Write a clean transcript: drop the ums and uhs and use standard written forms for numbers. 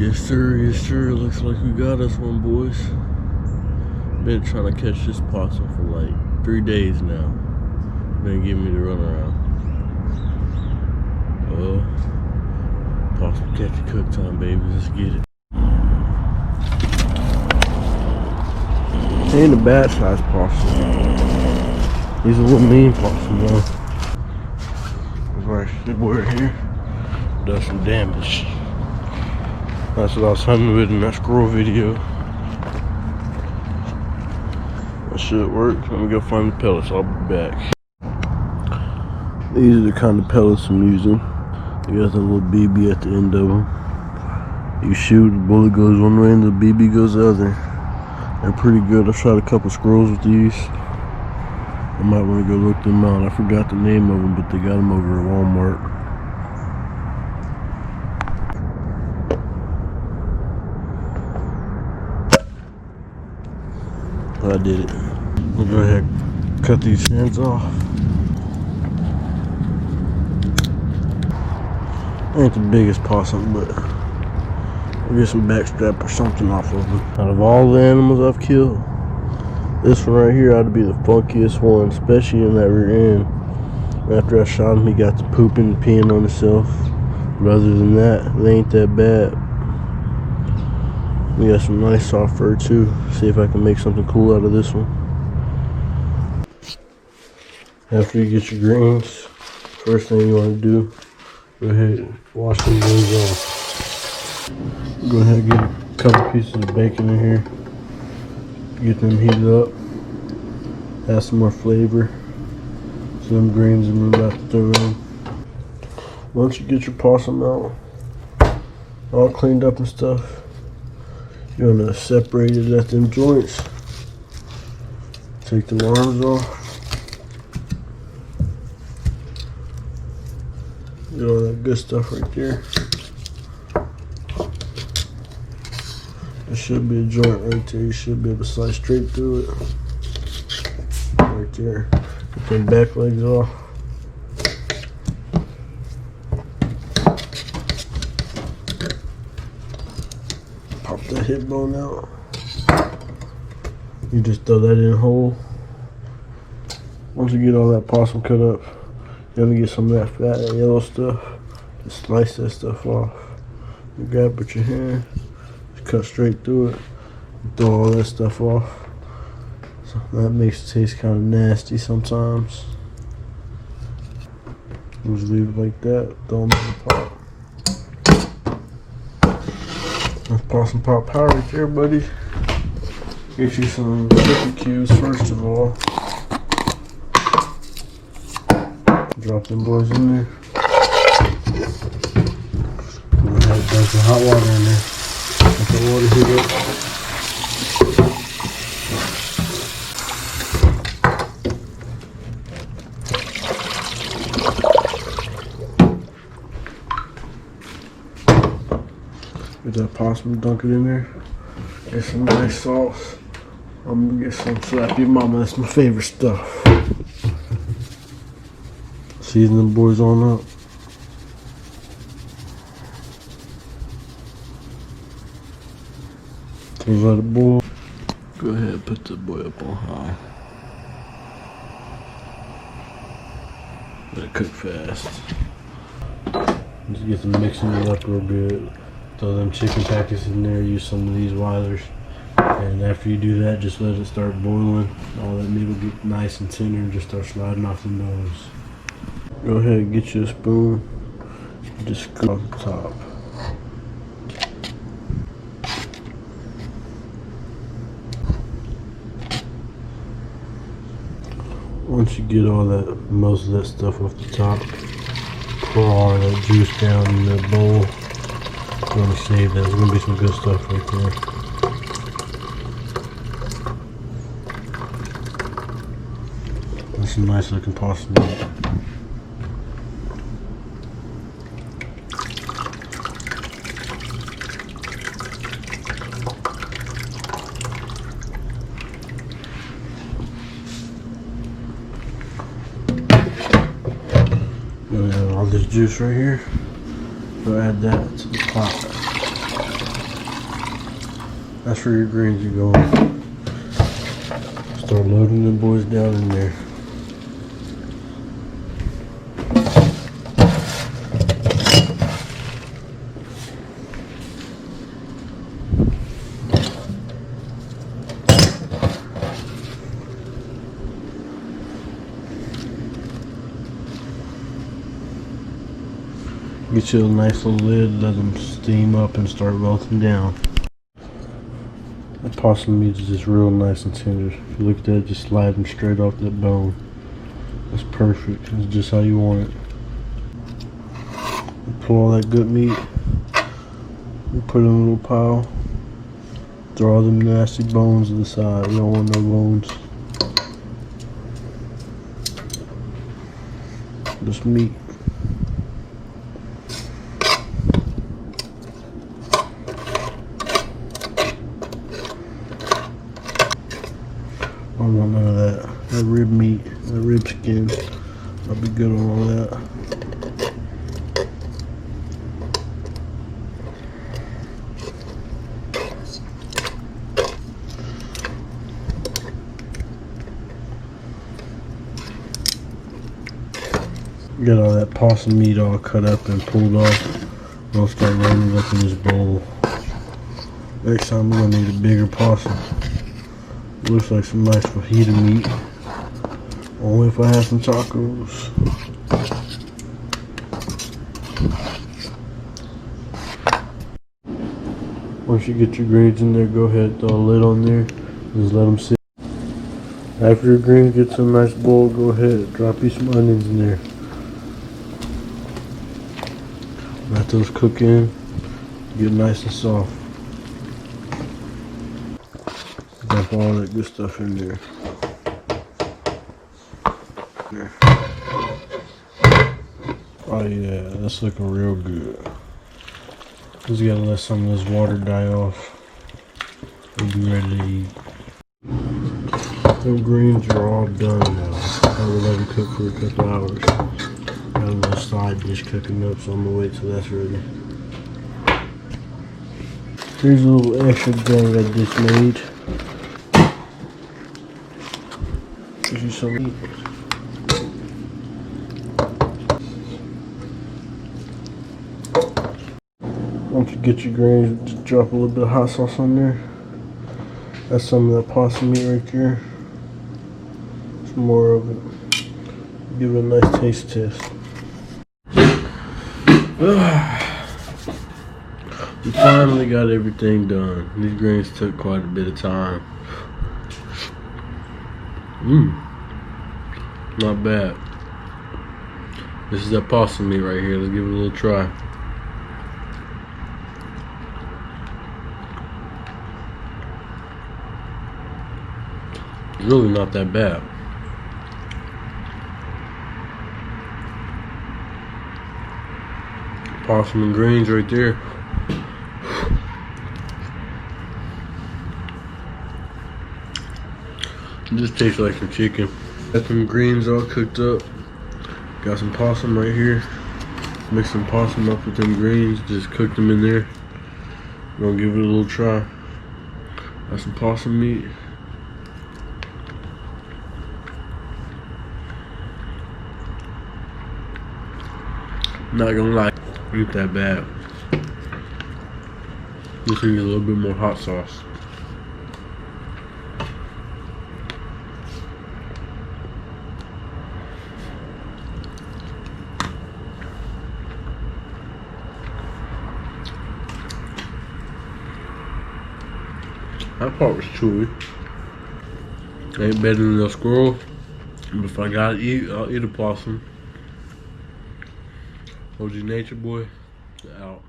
Yes sir, yes sir. Looks like we got us one, boys. Been trying to catch this possum for like 3 days now. Been giving me the runaround. Oh, possum catch and cook time, baby. Let's get it. Ain't a bad sized possum. He's a little mean possum though. Right, this boy right here does some damage. That's what I was hunting with in that squirrel video. That should work. Let me go find the pellets. I'll be back. These are the kind of pellets I'm using. They got a little BB at the end of them. You shoot, the bullet goes one way and the BB goes the other. They're pretty good. I shot a couple squirrels with these. I might want to go look them out. I forgot the name of them, but they got them over at Walmart. I did it. I'll go ahead and cut these ends off. Ain't the biggest possum, but I'll get some backstrap or something off of them. Out of all the animals I've killed, this one right here ought to be the funkiest one, especially in that rear end. After I shot him, he got to pooping and peeing on himself. But other than that, they ain't that bad. We got some nice soft fur too. See if I can make something cool out of this one. After you get your greens, first thing you want to do, go ahead and wash them greens off. Go ahead and get a couple pieces of bacon in here. Get them heated up. Add some more flavor. Some greens I'm about to throw in. Once you get your possum out, all cleaned up and stuff, you're gonna separate it at them joints. Take the arms off. Get all that good stuff right there. There should be a joint right there. You should be able to slide straight through it. Right there. Get them back legs off. Pop that hip bone out. You just throw that in whole. Once you get all that possum cut up, you're gonna get some of that fat and yellow stuff. Just slice that stuff off. You grab it with your hand, just cut straight through it, and throw all that stuff off. So that makes it taste kind of nasty sometimes. Just leave it like that, throw them in the pot. That's possum pot pie right there, buddy. Get you some cookie cubes first of all. Drop them boys in there. Go ahead and dump some hot water in there. Let the water heat up. Get that possum, dunk it in there. Get some nice sauce. I'm gonna get some Slap Your Mama. That's my favorite stuff. Season them boys on up. Let it boil. Go ahead and put the boy up on high. Let it cook fast. Just get them mixing it up real good. Throw them chicken packets in there. Use some of these Weilers. And after you do that, just let it start boiling. All that meat will get nice and tender and just start sliding off the nose. Go ahead and get you a spoon. Just scoop off the top. Once you get all that, most of that stuff off the top, pour all that juice down in that bowl. I'm gonna save that. There's gonna be some good stuff right there. That's some nice looking possum meat. All this juice right here, go add that to the pot. That's where your greens are going. Start loading them boys down in there. Get you a nice little lid, let them steam up and start melting down. The possum meat is just real nice and tender. If you look at that, just slide them straight off that bone. That's perfect. It's just how you want it. You pull all that good meat, you put it in a little pile, throw all them nasty bones to the side. You don't want no bones. Just meat. I don't want none of that. That rib meat, that rib skin, I'll be good on all that. Get all that possum meat all cut up and pulled off. I'll start rolling it up in this bowl. Next time we're gonna need a bigger possum. Looks like some nice fajita meat. Only if I have some tacos. Once you get your greens in there, go ahead, throw a lid on there. Just let them sit. After your greens get to a nice boil, go ahead, drop you some onions in there. Let those cook in, get nice and soft. Dump all that good stuff in there. Oh yeah, that's looking real good. Just gotta let some of this water die off. We'll be ready to eat. The greens are all done now. I will let them cook for a couple hours. Got a little side dish cooking up, so I'm gonna wait till that's ready. Here's a little extra thing I just made. Gives you some meat. Once you get your greens, just drop a little bit of hot sauce on there. That's some of that possum meat right there. Some more of it. Give it a nice taste test. We finally got everything done. These greens took quite a bit of time. Not bad. This is that possum meat right here. Let's give it a little try. It's really not that bad. Possum and greens right there. It just tastes like some chicken. Got some greens all cooked up. Got some possum right here. Mix some possum up with them greens. Just cook them in there. Gonna give it a little try. Got some possum meat. Not gonna lie, ain't that bad. Just need a little bit more hot sauce. That part was chewy. Ain't better than a squirrel, but if I gotta eat, I'll eat a possum. OG Nature Boy, out.